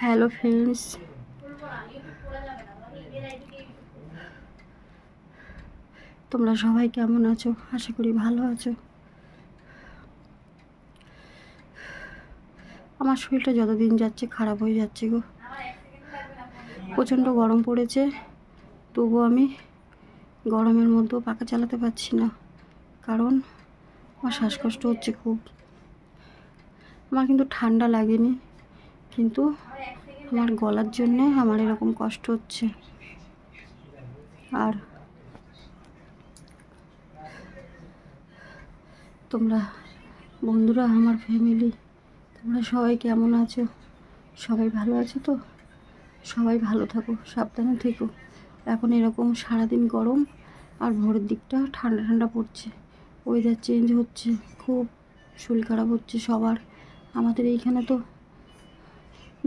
Hello friends, তোমরা সবাই কেমন আছো? আশা করি ভালো আছো। আমার শরীরটা যতদিন যাচ্ছে খারাপ হয়ে যাচ্ছে গো। প্রচণ্ড গরম পড়েছে, তবুও আমি গরমের মধ্যেও পাখা চালাতে পারছি না, কারণ আমার শ্বাসকষ্ট হচ্ছে খুব। আমার কিন্তু ঠান্ডা লাগেনি, কিন্তু আমার গলার জন্যে আমার এরকম কষ্ট হচ্ছে। আর তোমরা বন্ধুরা, আমার ফ্যামিলি, তোমরা সবাই কেমন আছো? সবাই ভালো আছো তো? সবাই ভালো থাকো, সাবধানে থেকো। এখন এরকম সারাদিন গরম, আর ভোরের দিকটা ঠান্ডা ঠান্ডা পড়ছে, ওয়েদার চেঞ্জ হচ্ছে, খুব শরীর খারাপ হচ্ছে সবার। আমাদের এইখানে তো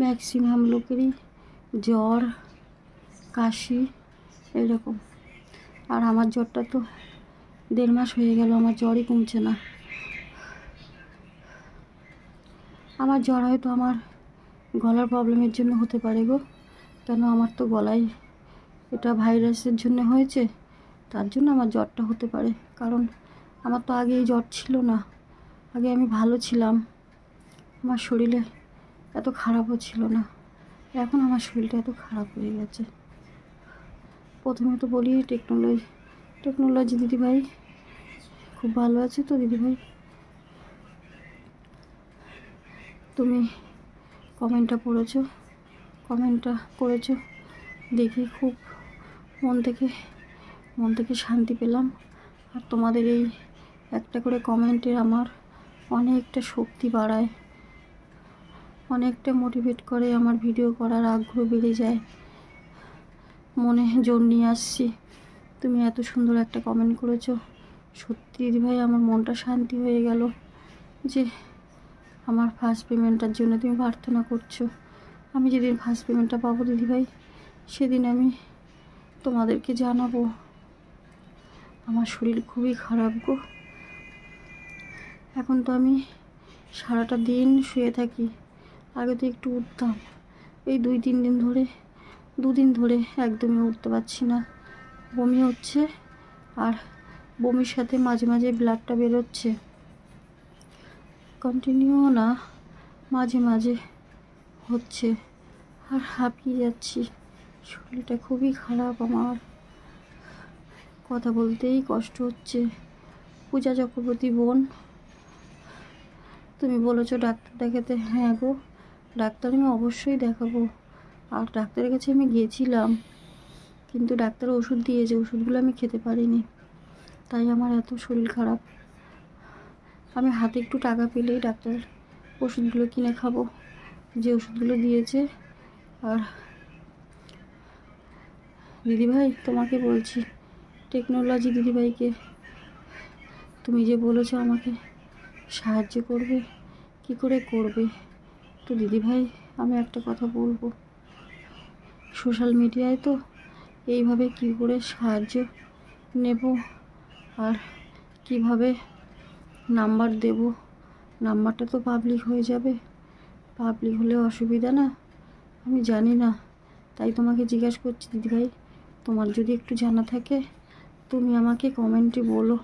ম্যাক্সিমাম লোকেরই জ্বর, কাশি এরকম। আর আমার জ্বরটা তো 1.5 মাস হয়ে গেল, আমার জ্বরই কমছে না। আমার জ্বর হয়তো আমার গলার প্রবলেমের জন্য হতে পারে গো, কেন আমার তো গলায় এটা ভাইরাসের জন্য হয়েছে, তার জন্য আমার জ্বরটা হতে পারে। কারণ আমার তো আগে এই জ্বর ছিল না, আগে আমি ভালো ছিলাম, আমার শরীরে এত খারাপও ছিল না। এখন আমার শরীরটা এত খারাপ হয়ে গেছে। প্রথমে তো বলি টেকনোলজি দিদিভাই খুব ভালো আছে তো? দিদিভাই, তুমি কমেন্টটা করেছো দেখে খুব মন থেকে শান্তি পেলাম। আর তোমাদের এই একটা করে কমেন্টের আমার অনেকটা শক্তি বাড়ায়, অনেকটা মোটিভেট করে, আমার ভিডিও করার আগ্রহ বেড়ে যায়, মনে জোর নিয়ে আসছি। তুমি এত সুন্দর একটা কমেন্ট করেছো, সত্যি দিদিভাই আমার মনটা শান্তি হয়ে গেল যে আমার ফার্স্ট পেমেন্টটার জন্য তুমি প্রার্থনা করছো। আমি যেদিন ফার্স্ট পেমেন্টটা পাবো দিদিভাই, সেদিন আমি তোমাদেরকে জানাবো। আমার শরীর খুবই খারাপ গো। এখন তো আমি সারাটা দিন শুয়ে থাকি, আগে তো একটু উঠতাম। এই 2-3 দিন ধরে একদমই উঠতে পারছি না, বমি হচ্ছে, আর বমির সাথে মাঝে মাঝে ব্লাডটা বেরোচ্ছে, কন্টিনিউ না, মাঝে মাঝে হচ্ছে, আর হাঁপিয়ে যাচ্ছি। শরীরটা খুবই খারাপ আমার, কথা বলতেই কষ্ট হচ্ছে। পূজা চক্রবর্তী বোন, তুমি বলেছো ডাক্তার দেখাতে। হ্যাঁ গো, ডাক্তার আমি অবশ্যই দেখাবো। আর ডাক্তারের কাছে আমি গিয়েছিলাম, কিন্তু ডাক্তার ওষুধ দিয়েছে, ওষুধগুলো আমি খেতে পারিনি, তাই আমার এত শরীর খারাপ। আমি হাতে একটু টাকা পেলেই ডাক্তার ওষুধগুলো কিনে খাবো, যে ওষুধগুলো দিয়েছে। আর দিদিভাই তোমাকে বলছি, টেকনোলজি দিদিভাইকে তুমি যে বলেছো আমাকে সাহায্য করবে, কি করে করবে? তো দিদিভাই আমি একটা কথা বলবো, সোশ্যাল মিডিয়ায় তো এইভাবে কি করে সাহায্য নেব, আর কিভাবে নাম্বার দেব? নাম্বারটা তো পাবলিক হয়ে যাবে, পাবলিক হলে অসুবিধা না? আমি জানি না, তাই তোমাকে জিজ্ঞাসা করছি দিদিভাই, তোমার যদি একটু জানা থাকে তুমি আমাকে কমেন্টে বলো।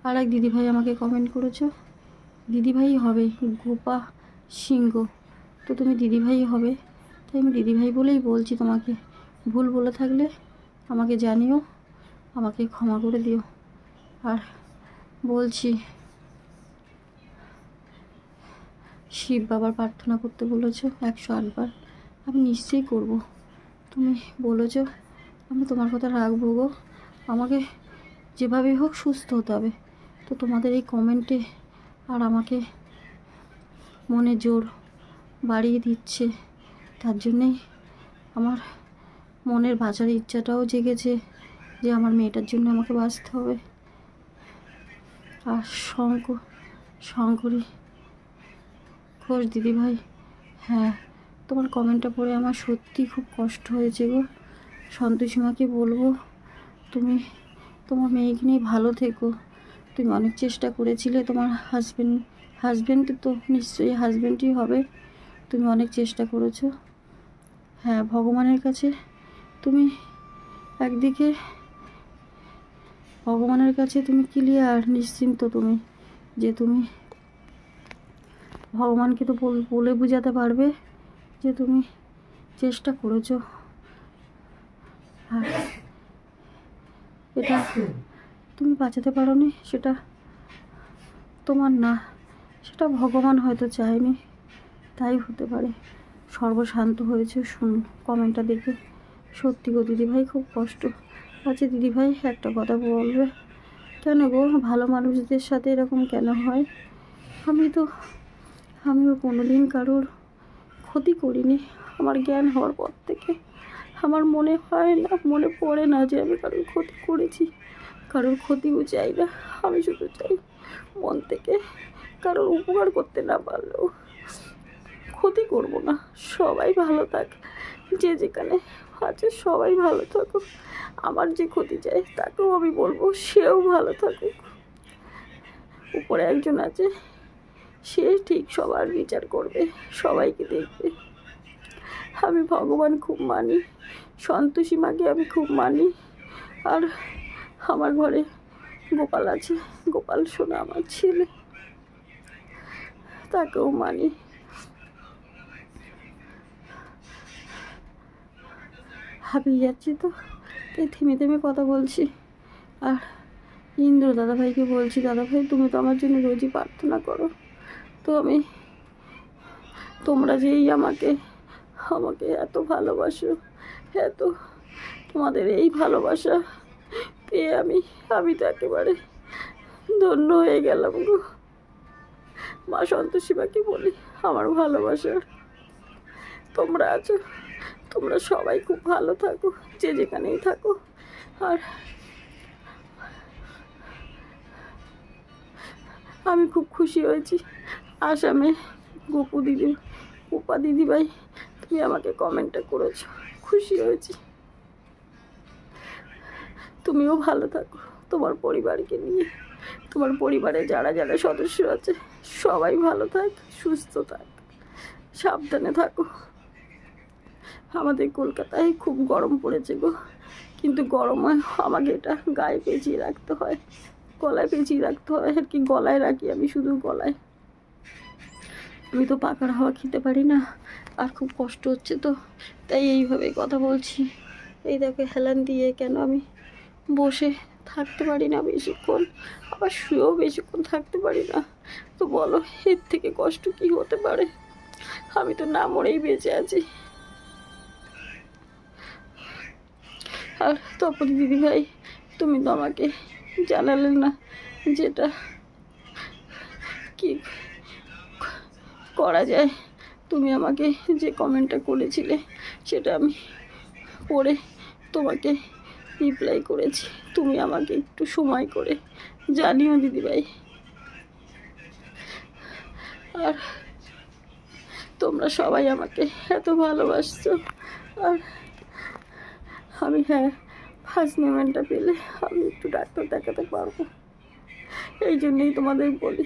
আর এক দিদিভাই আমাকে কমেন্ট করেছো, দিদিভাই হবে, গোপা সিংহ। তো তুমি দিদিভাই হবে, তাই আমি দিদিভাই বলেই বলছি তোমাকে। ভুল বলে থাকলে আমাকে জানিও, আমাকে ক্ষমা করে দিও। আর বলছি, শিব বাবার প্রার্থনা করতে বলেছো 108 বার, আমি নিশ্চয়ই করব। তুমি বলেছো, আমি তোমার কথা রাখবো গো। আমাকে যেভাবে হোক সুস্থ হতে হবে। তো তোমাদের এই কমেন্টে আর আমাকে মনে জোর বাড়িয়ে দিচ্ছে, তার জন্যেই আমার মনের বাঁচার ইচ্ছাটাও জেগেছে যে আমার মেয়েটার জন্য আমাকে বাঁচতে হবে। আর শঙ্করী ঘোষ দিদিভাই, হ্যাঁ তোমার কমেন্টটা পড়ে আমার সত্যি খুব কষ্ট হয়েছে গো। সন্তোষীমাকে বলবো, তুমি তোমার মেয়েকে নিয়ে ভালো থেকো। তুমি অনেক চেষ্টা করেছিলে, তোমার হাজব্যান্ড তো নিশ্চয়ই হাজব্যান্ডই হবে, তুমি অনেক চেষ্টা করেছো। হ্যাঁ, ভগবানের কাছে তুমি একদিকে ভগবানের কাছে তুমি ক্লিয়ার, নিশ্চিন্ত তুমি, যে তুমি ভগবানকে তো বলে বোঝাতে পারবে যে তুমি চেষ্টা করেছো। আর এটা তুমি বাঁচাতে পারোনি, সেটা তোমার না, সেটা ভগবান হয়তো চায়নি, তাই হতে পারে। সর্বশান্ত হয়েছে কমেন্টটা দেখে। সত্যি গো দিদিভাই, খুব কষ্ট। আচ্ছা দিদিভাই, একটা কথা বলবে? কেন গো, ভালো মানুষদের সাথে এরকম কেন হয়? আমিও কোনোদিন কারোর ক্ষতি করিনি। আমার জ্ঞান হওয়ার পর থেকে আমার মনে পড়ে না যে আমি কারোর ক্ষতি করেছি। কারোর ক্ষতিও চাই না, আমি শুধু চাই মন থেকে কারোর উপকার করতে না পারলেও ক্ষতি করব না। সবাই ভালো থাক, যে যেখানে আছে সবাই ভালো থাকুক। আমার যে ক্ষতি চাই তাকেও আমি বলবো সেও ভালো থাকুক। উপরে একজন আছে, সে ঠিক সবার বিচার করবে, সবাইকে দেখবে। আমি ভগবান খুব মানি, সন্তোষী মাকে আমি খুব মানি। আর আমার ঘরে গোপাল আছে, গোপাল সোনা আমার ছেলে, তাকেও মানি। হাঁপিয়ে যাচ্ছি তো, তাই থেমে থেমে কথা বলছি। আর ইন্দ্র দাদাভাইকে বলছি, দাদাভাই তুমি তো আমার জন্য রোজই প্রার্থনা করো, তো তোমরা যেই আমাকে এত ভালোবাসো, এত তোমাদের এই ভালোবাসা পেয়ে আমি তো একেবারে ধন্য হয়ে গেলাম গো। মা সন্তোষী মাকে বলি আমার ভালোবাসা তোমরা আছো, তোমরা সবাই খুব ভালো থাকো, যে যেখানেই থাকো। আর আমি খুব খুশি হয়েছি আসামে গোপা দিদিভাই তুমি আমাকে কমেন্টটা করেছো, খুশি হয়েছি। তুমিও ভালো থাকো তোমার পরিবারকে নিয়ে, তোমার পরিবারে যারা যারা সদস্য আছে সবাই ভালো থাক, সুস্থ থাক, সাবধানে থাকো। আমাদের কলকাতায় খুব গরম পড়েছে গো, কিন্তু গরমে আমাকে এটা গায়ে পেঁচিয়ে রাখতে হয়, গলায় পেঁচিয়ে রাখতে হয় আর কি। গলায় রাখি আমি, শুধু গলায়। আমি তো পাখার হাওয়া খেতে পারি না, আর খুব কষ্ট হচ্ছে তো, তাই এইভাবে কথা বলছি। এই দেখো হেলান দিয়ে কেন আমি বসে থাকতে পারি না বেশিক্ষণ, আবার শুয়েও বেশিক্ষণ থাকতে পারি না। তো বলো এর থেকে কষ্ট কি হতে পারে? আমি তো না মরেই বেঁচে আছি। আর তপন দিদিভাই তুমি তো আমাকে জানালে না যেটা কি করা যায়। তুমি আমাকে যে কমেন্টটা করেছিলে সেটা আমি পড়ে তোমাকে রিপ্লাই করেছি, তুমি আমাকে একটু সময় করে জানিও দিদিভাই। আর তোমরা সবাই আমাকে এত ভালোবাসছো। আর আমি ফার্স্ট পেমেন্টটা পেলে আমি একটু ডাক্তার দেখাতে পারবো, এই জন্যই তোমাদের বলি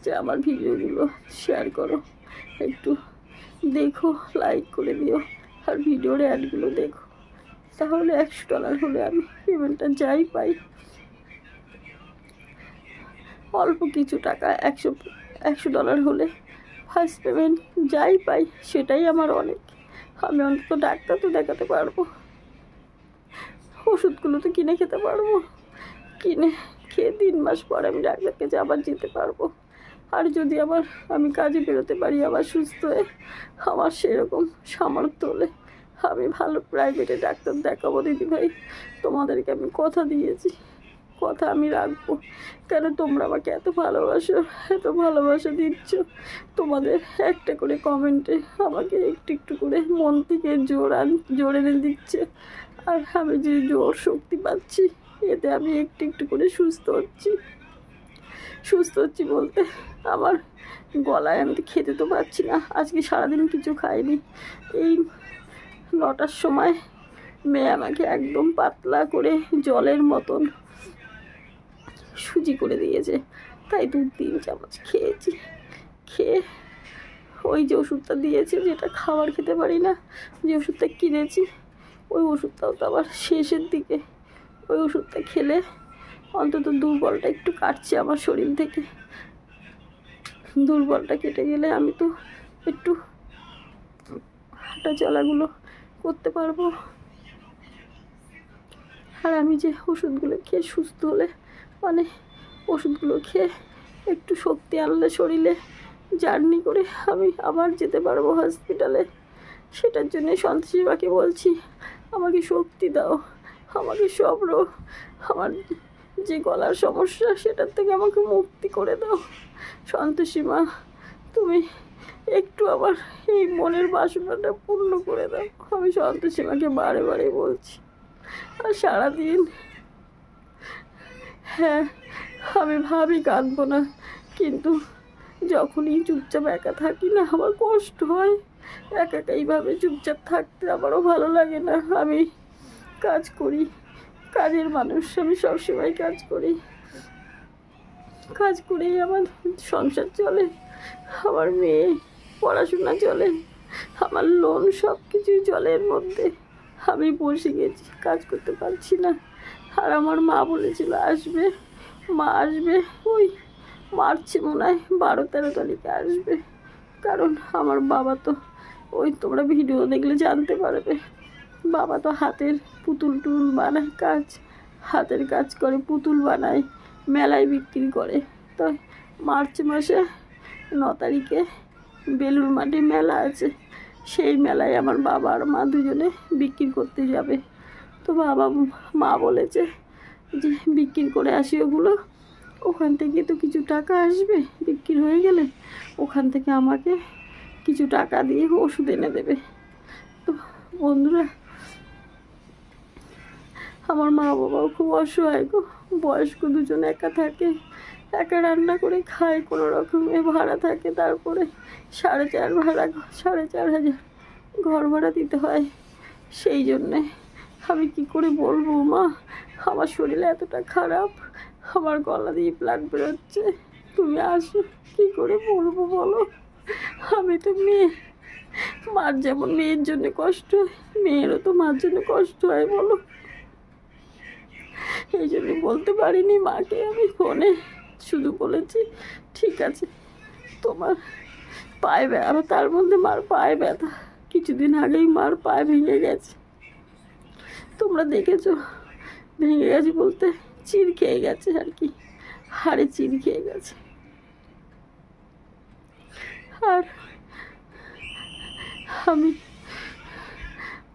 যে আমার ভিডিওগুলো শেয়ার করো, একটু দেখো, লাইক করে দিও, আর ভিডিওর অ্যাডগুলো দেখো। তাহলে $100 হলে আমি পেমেন্টটা যাই পাই, অল্প কিছু টাকা, $100 হলে ফার্স্ট পেমেন্ট যাই পাই সেটাই আমার অনেক। আমি অন্তত ডাক্তার তো দেখাতে পারবো, ওষুধগুলো তো কিনে খেতে পারবো, কিনে খেয়ে 3 মাস পর আমি ডাক্তার কাছে আবার যেতে পারবো। আর যদি আমি কাজে বেরোতে পারি আবার সুস্থ হয়ে, আমার সেরকম সামর্থ্য হলে আমি ভালো প্রাইভেটে ডাক্তার দেখাবো দিদিভাই। তোমাদেরকে আমি কথা দিয়েছি, কথা আমি রাখবো। কেন তোমরা আমাকে এত ভালোবাসা দিচ্ছ। তোমাদের একটা করে কমেন্টে আমাকে একটু একটু করে মন থেকে জোর এনে দিচ্ছে। আর আমি যে জোর শক্তি পাচ্ছি, এতে আমি একটু একটু করে সুস্থ হচ্ছি বলতে আমার গলায়, আমি তো খেতে তো পারছি না, আজকে সারাদিন কিছু খাইনি। এই 9টার সময় মেয়ে আমাকে একদম পাতলা করে জলের মতন সুজি করে দিয়েছে, তাই 2-3 চামচ খেয়েছি। খেয়ে ওই যে ওষুধটা দিয়েছে, যেটা খাবার খেতে পারি না, যে ওষুধটা কিনেছি, ওই ওষুধটাও তো আবার শেষের দিকে। ওই ওষুধটা খেলে অন্তত দুর্বলটা একটু কাটছে আমার শরীর থেকে। দুর্বলটা কেটে গেলে আমি তো একটু হাঁটা চলাগুলো করতে পারবো। আর আমি যে ওষুধগুলো খেয়ে সুস্থ হলে, মানে ওষুধগুলো খেয়ে একটু শক্তি আনলে শরীরে, জার্নি করে আমি আবার যেতে পারবো হসপিটালে। সেটার জন্যে সন্তোষীমাকে বলছি, আমাকে শক্তি দাও, আমাকে সব আমার যে গলার সমস্যা সেটার থেকে আমাকে মুক্তি করে দাও। সন্তোষীমা, তুমি একটু আমার এই মনের বাসনাটা পূর্ণ করে দাও। আমি সন্তোষীমাকে বারে বারে বলছি। আর সারাদিন, হ্যাঁ, আমি ভাবি কাঁদবো না, কিন্তু যখনই চুপচাপ একা থাকি না, আমার কষ্ট হয়। একা এইভাবে চুপচাপ থাকতে আমারও ভালো লাগে না। আমি কাজ করি, কাজের মানুষ, আমি সবসময় কাজ করি। কাজ করেই আমার সংসার চলে, আমার মেয়ে পড়াশোনা চলে, আমার লোন, সব কিছুই চলে এর মধ্যে। আমি বসে গেছি, কাজ করতে পারছি না। আর আমার মা বলেছিল আসবে, মা আসবে ওই মার্চে মনে হয় 12-13 তারিখে আসবে। কারণ আমার বাবা তো, ওই তোমরা ভিডিও দেখলে জানতে পারবে, বাবা তো হাতের পুতুল টুতুল বানায়, হাতের কাজ করে, পুতুল বানায়, মেলায় বিক্রি করে। তো মার্চ মাসে 9 তারিখে বেলুর মাঠে মেলা আছে, সেই মেলায় আমার বাবা আর মা দুজনে বিক্রি করতে যাবে। তো মা বলেছে যে বিক্রি করে আসি ওগুলো, ওখান থেকে তো কিছু টাকা আসবে, বিক্রি হয়ে গেলে ওখান থেকে আমাকে কিছু টাকা দিয়ে ওষুধ এনে দেবে। তো বন্ধুরা, আমার মা বাবাও খুব অসহায় গো, বয়স্ক দুজন একা থাকে, একা রান্না করে খায় কোনো রকমে, ভাড়া থাকে, তারপরে 4,500 ঘর ভাড়া দিতে হয়। সেই জন্যে আমি কি করে বলবো মা, আমার শরীরে এতটা খারাপ, আমার গলা দিয়ে ব্লাড বেরোচ্ছে, তুমি আসো, কি করে বলবো বলো। আমি তো মেয়ে, মার যেমন মেয়ের জন্য কষ্ট হয়, মেয়েরও তো মার জন্য কষ্ট হয় বলো। এই জন্য বলতে পারিনি মাকে, আমি ফোনে শুধু বলেছি ঠিক আছে, তোমার পায়ে ব্যথা, তার মধ্যে মার পায়ে ব্যথা, কিছুদিন আগেই মার পায়ে ভেঙে গেছে, তোমরা দেখেছো। ভেঙে গেছে বলতে চির খেয়ে গেছে আর কি, হাড়ে চির খেয়ে গেছে। আর আমি,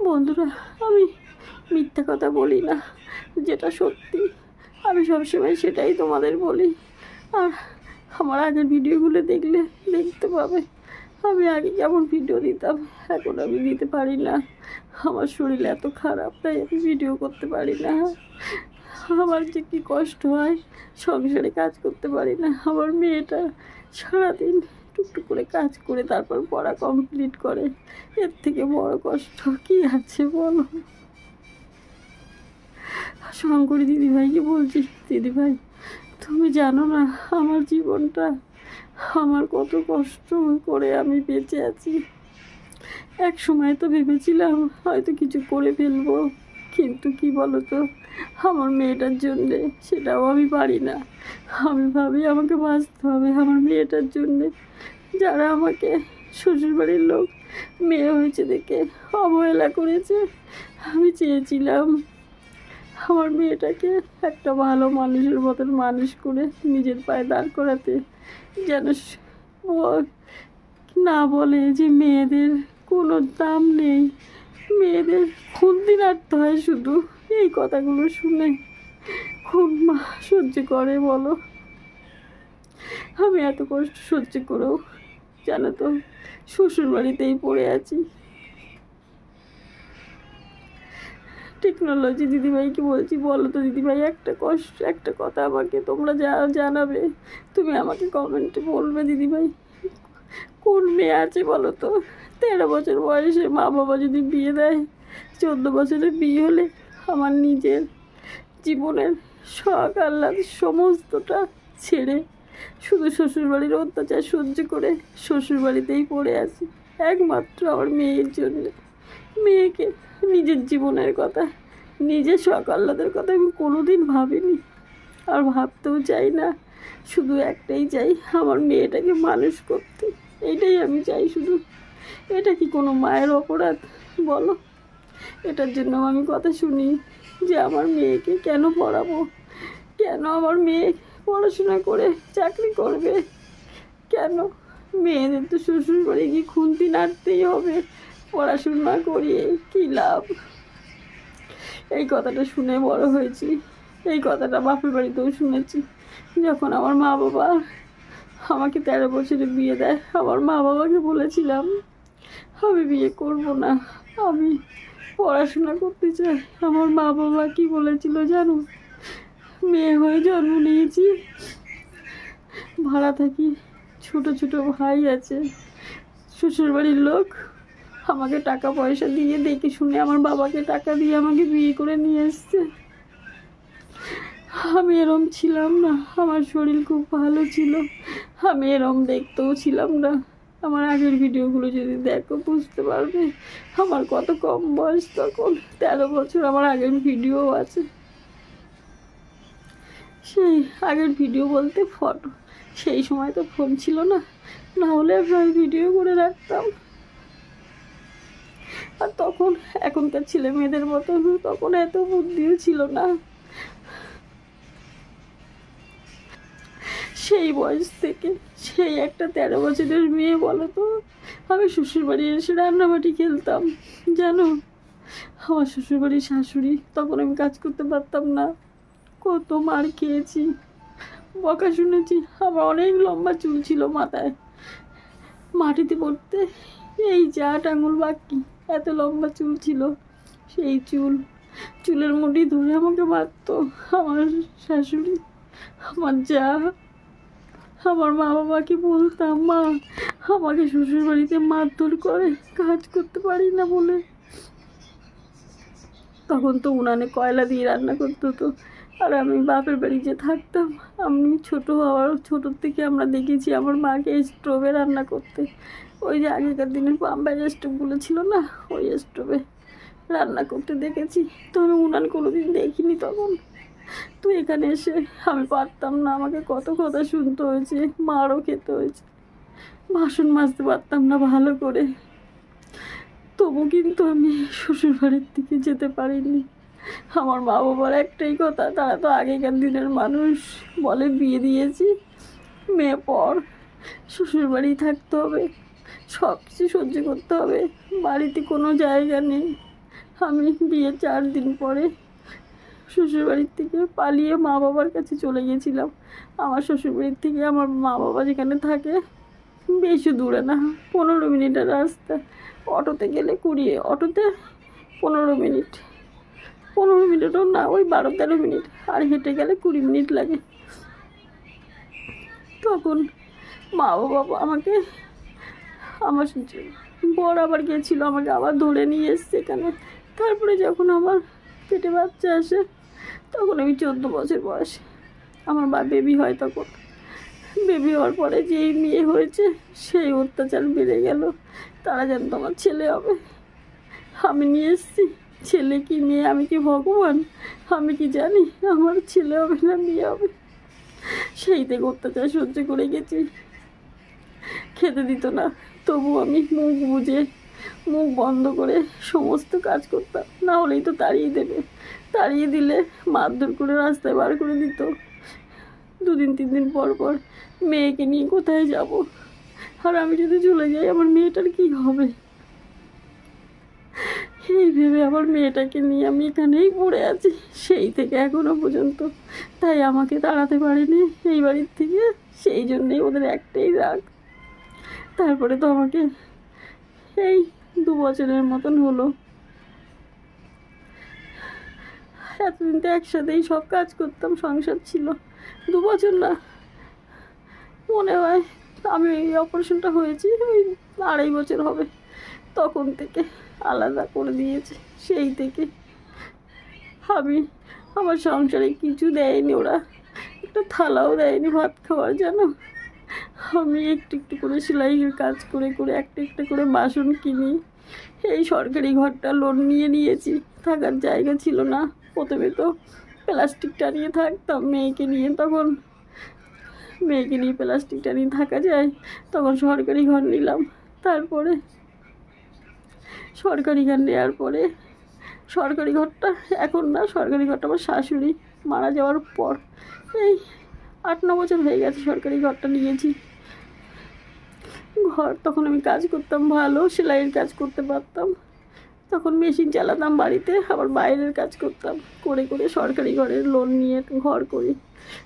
বন্ধুরা, আমি মিথ্যা কথা বলি না, যেটা সত্যি আমি সবসময় সেটাই তোমাদের বলি। আর আমার আগের ভিডিওগুলো দেখতে পাবে, আমি আগে কেমন ভিডিও দিতাম, এখন আমি দিতে পারি না। আমার শরীর এত খারাপ, তাই আমি ভিডিও করতে পারি না। আমার যে কী কষ্ট হয়, সংসারে কাজ করতে পারি না। আমার মেয়েটা সারাদিন টুকটুক করে কাজ করে তারপর পড়া কমপ্লিট করে, এর থেকে বড় কষ্ট কি আছে বলো। শঙ্করী দিদিভাইকে বলছি, দিদিভাই তুমি জানো না আমার জীবনটা, আমার কত কষ্ট করে আমি বেঁচে আছি। এক সময় তো ভেবেছিলাম হয়তো কিছু করে ফেলবো, কিন্তু কি বলো তো, আমার মেয়েটার জন্যে সেটাও আমি পারি না। আমি ভাবি আমাকে বাঁচতে হবে আমার মেয়েটার জন্যে। যারা আমাকে শ্বশুরবাড়ির লোক মেয়ে হয়েছে দেখে অবহেলা করেছে, আমি চেয়েছিলাম আমার মেয়েটাকে একটা ভালো মানুষের মতন মানুষ করে নিজের পায়ে দাঁড় করাতে, যেন না বলে যে মেয়েদের কোনো দাম নেই, মেয়েদের খুন্তি নাড়তে হয় শুধু। এই কথাগুলো শুনে খুব মা সহ্য করে বলো। আমি এত কষ্ট সহ্য করেও জানো তো শ্বশুরবাড়িতেই পড়ে আছি। টেকনোলজি দিদিভাইকে বলছি, বলো তো দিদিভাই, একটা কথা আমাকে তোমরা জানাবে, তুমি আমাকে কমেন্টে বলবে দিদিভাই, কোন মেয়ে আছে বলো তো 13 বছর বয়সে মা বাবা যদি বিয়ে দেয়, 14 বছরে বিয়ে হলে আমার নিজের জীবনের শখ আহ্লাদ সমস্তটা ছেড়ে শুধু শ্বশুরবাড়ির অত্যাচার সহ্য করে শ্বশুরবাড়িতেই পড়ে আছি একমাত্র আমার মেয়ের জন্য। মেয়েকে নিজের জীবনের কথা, নিজের শখ আহ্লাদের কথা আমি কোনোদিন ভাবিনি, আর ভাবতেও চাই না। শুধু একটাই চাই, আমার মেয়েটাকে মানুষ করতে। এইটাই আমি চাই শুধু। এটা কি কোনো মায়ের অপরাধ বলো? এটার জন্য আমি কথা শুনি যে আমার মেয়েকে কেন পড়াবো, কেন আমার মেয়ে পড়াশোনা করে চাকরি করবে, কেন? মেয়েদের তো শ্বশুর বাড়ি গিয়ে খুন্তি নাড়তেই হবে, পড়াশোনা করিয়ে কী লাভ? এই কথাটা শুনে বড় হয়েছি, এই কথাটা বাপের বাড়িতেও শুনেছি। যখন আমার মা বাবা আমাকে 13 বছরে বিয়ে দেয়, আমার মা বাবাকে বলেছিলাম আমি বিয়ে করব না, আমি পড়াশোনা করতে চাই। আমার মা বাবা কি বলেছিল জানো? মেয়ে হয়ে জন্ম নিয়েছি, ভাড়া থাকি, ছোট ছোট ভাই আছে, শ্বশুরবাড়ির লোক আমাকে টাকা পয়সা দিয়ে দেখে শুনে আমার বাবাকে টাকা দিয়ে আমাকে বিয়ে করে নিয়ে এসছে। আমি এরম ছিলাম না, আমার শরীর খুব ভালো ছিল, আমি এরম দেখতেও ছিলাম না। আমার আগের ভিডিওগুলো যদি দেখো বুঝতে পারবে আমার কত কম বয়স তখন। 13 বছর আমার আগের ভিডিও আছে। সেই আগের ভিডিও বলতে ফটো, সেই সময় তো ফোন ছিল না, না হলে আমি ভিডিও করে রাখতাম। আর তখন এখনকার ছেলে মেয়েদের মতো তখন এত বুদ্ধিও ছিল না। সেই বয়স থেকে সেই একটা 13 বছরের মেয়ে বলো তো, আমি শ্বশুরবাড়ি এসে রান্নাবাটি খেলতাম জানো। আমার শ্বশুরবাড়ির শাশুড়ি, তখন আমি কাজ করতে পারতাম না, কত মার খেয়েছি, বকা শুনেছি। আমার অনেক লম্বা চুল ছিল মাথায়, মাটিতে পড়তে এই যা আঙুল বাকি, এত লম্বা চুল ছিল। সেই চুলের মুঠি ধরে আমাকে মারতো আমার শাশুড়ি, আমার যা। আমার মা বাবাকে বলতাম, মা আমাকে শ্বশুরবাড়িতে মারধর করে, কাজ করতে পারি না বলে। তখন তো উনানে কয়লা দিয়ে রান্না করতে হতো। আর আমি বাপের বাড়ি যে থাকতাম, আমি ছোটোর থেকে আমরা দেখেছি আমার মাকে স্টোভে রান্না করতে। ওই যে আগেকার দিনের পাম্পের স্টোভগুলো ছিল না, ওই স্টোভে রান্না করতে দেখেছি। তো আমি উনান কোনোদিন দেখিনি তখন। তো এখানে এসে আমি পারতাম না, আমাকে কত কথা শুনতে হয়েছে, মারও খেতে হয়েছে, বাসন মাজতে পারতাম না ভালো করে। তবু কিন্তু আমি শ্বশুরবাড়ির থেকে যেতে পারিনি। আমার মা বাবার একটাই কথা, তারা তো আগেকার দিনের মানুষ, বলে বিয়ে দিয়েছি মেয়ে পর, শ্বশুরবাড়ি থাকতে হবে, সব কিছু সহ্য করতে হবে, বাড়িতে কোনো জায়গা নেই। আমি বিয়ে 4 দিন পরে শ্বশুরবাড়ির থেকে পালিয়ে মা বাবার কাছে চলে গেছিলাম। আমার শ্বশুরবাড়ির থেকে আমার মা বাবা যেখানে থাকে বেশি দূরে না, 15 মিনিটের রাস্তা। অটোতে গেলে 20, অটোতে 15 মিনিট, 15 মিনিটও না, ওই 12-13 মিনিট। আর হেঁটে গেলে 20 মিনিট লাগে। তখন মা বাবা আমাকে, আমার বর আবার গেছিলো, আমাকে আবার ধরে নিয়ে এসছে এখানে। তারপরে যখন আমার পেটে বাচ্চা আসে, তখন আমি 14 বছর বয়স, আমার বেবি হয়। তখন বেবি হওয়ার পরে যেই মেয়ে হয়েছে, সেই অত্যাচার বেড়ে গেল। তারা জানতো আমার ছেলে হবে, আমি নিয়ে এসেছি। ছেলে কি মেয়ে, আমি কি ভগবান? আমি কি জানি আমার ছেলে হবে না মেয়ে হবে? সেই থেকে অত্যাচার সহ্য করে গেছি। খেতে দিত না, তবু আমি মুখ বুজে, মুখ বন্ধ করে সমস্ত কাজ করতাম, না হলেই তো তাড়িয়ে দেবে। তাড়িয়ে দিলে মারধর করে রাস্তায় বার করে দিত। 2 দিন 3 দিন পর পর মেয়েকে নিয়ে কোথায় যাব? আর আমি যদি চলে যাই আমার মেয়েটার কি হবে? এই ভেবে আমার মেয়েটাকে নিয়ে আমি এখানেই পড়ে আছি সেই থেকে এখনো পর্যন্ত। তাই আমাকে তাড়াতে পারেনি এই বাড়ির থেকে, সেই জন্যেই ওদের একটাই রাগ। তারপরে তো আমাকে এই 2 বছরের মতন হলো, এতদিন তো একসাথেই সব কাজ করতাম, সংসার ছিল। 2 বছর না, মনে হয় আমি এই অপারেশনটা হয়েছি ওই 2.5 বছর হবে, তখন থেকে আলাদা করে দিয়েছে। সেই থেকে আমি, আমার সংসারে কিছু দেয়নি ওরা, একটা থালাও দেয়নি ভাত খাওয়ার, জানো। আমি একটু একটু করে সেলাইয়ের কাজ করে করে একটা একটা করে বাসন কিনি। এই সরকারি ঘরটা লোন নিয়ে নিয়েছি, থাকার জায়গা ছিল না। প্রথমে তো প্লাস্টিক টানিয়ে থাকতাম মেয়েকে নিয়ে, তখন মেয়েকে নিয়ে প্লাস্টিক টানিয়ে থাকা যায়, তখন সরকারি ঘর নিলাম। তারপরে সরকারি ঘর নেওয়ার পরে সরকারি ঘরটা এখন না, সরকারি ঘরটা আমার শাশুড়ি মারা যাওয়ার পর এই 8-9 বছর হয়ে গেছে সরকারি ঘরটা নিয়েছি। ঘর তখন আমি কাজ করতাম ভালো, সেলাইয়ের কাজ করতে পারতাম, তখন মেশিন চালাতাম বাড়িতে, আবার বাইরের কাজ করতাম, করে করে সরকারি ঘরের লোন নিয়ে ঘর করি,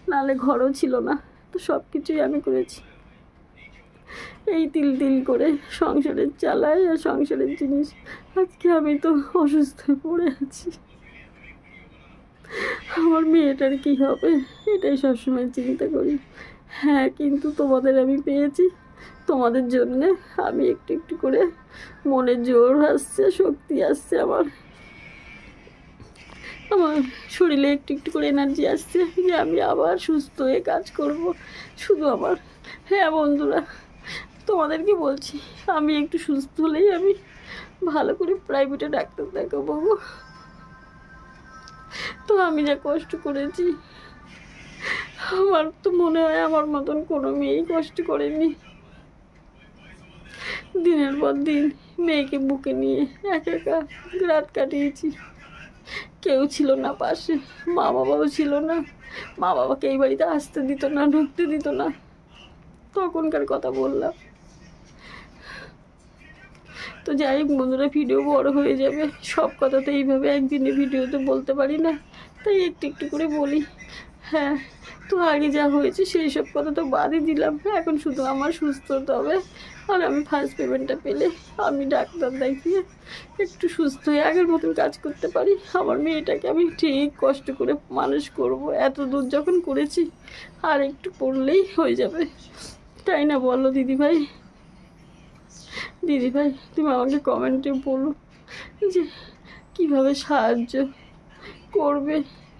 নাহলে ঘরও ছিল না। তো সব কিছুই আমি করেছি, এই তিল তিল করে সংসারের চালাই আর সংসারের জিনিস। আজকে আমি তো অসুস্থ হয়ে পড়ে আছি, আমার মেয়েটার কি হবে এটাই সবসময় চিন্তা করি। হ্যাঁ, কিন্তু তোমাদের আমি পেয়েছি, তোমাদের জন্যে আমি একটু একটু করে মনে জোর আসছে, শক্তি আসছে, আমার শরীরে একটু একটু করে এনার্জি আসছে যে আমি আবার সুস্থ হয়ে কাজ করব। শুধু আমার, হ্যাঁ বন্ধুরা, তোমাদেরকে বলছি, আমি একটু সুস্থ হলেই আমি ভালো করে প্রাইভেটে ডাক্তার দেখাবো। তো আমি যা কষ্ট করেছি, আমার তো মনে হয় আমার মতন কোনো মেয়েই কষ্ট করেনি। দিনের পর দিন মেয়েকে বুকে নিয়ে একা একা রাত কাটিয়েছি, কেউ ছিল না পাশে, মা বাবাও ছিল না, মা বাবাকে এই বাড়িতে আসতে দিত না, ঢুকতে দিত না, তখনকার কথা বললাম। তো যাই হোক বন্ধুরা, ভিডিও বড় হয়ে যাবে, সব কথা তো এইভাবে একদিনে ভিডিওতে বলতে পারি না, তাই একটু একটু করে বলি। হ্যাঁ, তো আগে যা হয়েছে সেই সব কথা তো বাদই দিলাম, এখন শুধু আমার সুস্থ হতে হবে। আর আমি ফার্স্ট পেমেন্টটা পেলে আমি ডাক্তার দেখিয়ে একটু সুস্থ হয়ে আগের মতন কাজ করতে পারি। আমার মেয়েটাকে আমি ঠিক কষ্ট করে মানুষ করব, এত দূর যখন করেছি আর একটু পড়লেই হয়ে যাবে, তাই না বলো দিদিভাই? দিদিভাই তুমি আমাকে কমেন্টে বলো যে কীভাবে সাহায্য করবে,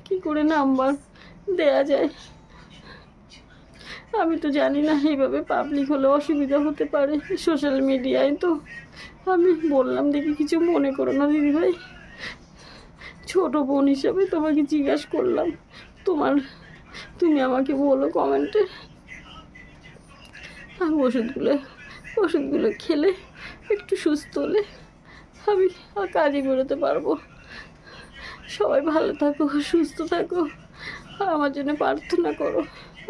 কি করে নাম্বার দেয়া যায়। আমি তো জানি না, এইভাবে পাবলিক হলে অসুবিধা হতে পারে সোশ্যাল মিডিয়ায়, তো আমি বললাম, দেখি কিছু মনে করো না দিদিভাই। ছোট বোন হিসাবে তোমাকে জিজ্ঞাসা করলাম, তুমি আমাকে বলো কমেন্টে। আমি ওষুধগুলো খেলে একটু সুস্থ হলে আমি কাজে বেরোতে পারবো। সবাই ভালো থাকো, সুস্থ থাকো, আর আমার জন্য প্রার্থনা করো,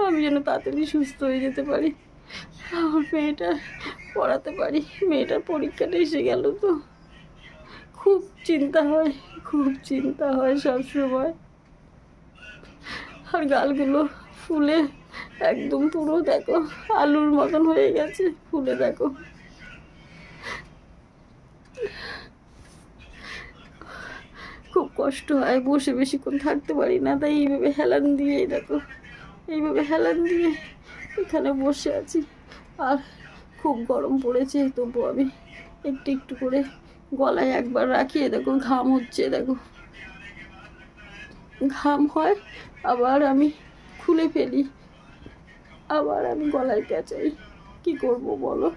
আমি যেন তাড়াতাড়ি সুস্থ হয়ে যেতে পারি, আমার মেয়েটা পড়াতে পারি। মেয়েটার পরীক্ষাটা এসে গেল, তো খুব চিন্তা হয় সবসময়। আর গালগুলো ফুলে একদম পুরো দেখো আলুর মতন হয়ে গেছে, ফুলে দেখো। খুব কষ্ট হয়, বসে বেশিক্ষণ থাকতে পারি না, তাই এইভাবে হেলান দিয়েই দেখো, এইভাবে হেলান দিয়ে এখানে বসে আছি। আর খুব গরম পড়েছে, তবু আমি একটু একটু করে গলায় একবার রাখিয়ে দেখো, ঘাম হচ্ছে দেখো, ঘাম হয়, আবার আমি খুলে ফেলি, আবার আমি গলায় পেঁচাই, কি করব বলো?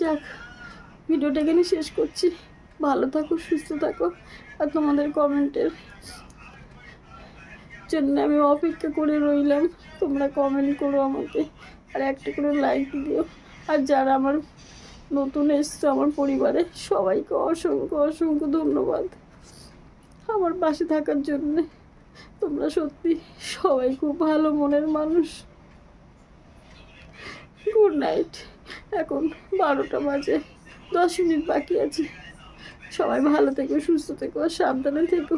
যাক, ভিডিওটা এখানে শেষ করছি, ভালো থাকো, সুস্থ থাকো, আর তোমাদের কমেন্টের জন্য আমি অপেক্ষা করে রইলাম। তোমরা কমেন্ট করো আমাকে, আর একটা করে লাইক দিও। আর যারা আমার নতুন এসছো আমার পরিবারে, সবাইকে অসংখ্য অসংখ্য ধন্যবাদ আমার পাশে থাকার জন্যে। তোমরা সত্যি সবাই খুব ভালো মনের মানুষ। গুড নাইট, এখন 12টা বাজে, 10 মিনিট বাকি আছে। সবাই ভালো থেকো, সুস্থ থেকো, সাবধানে থেকো।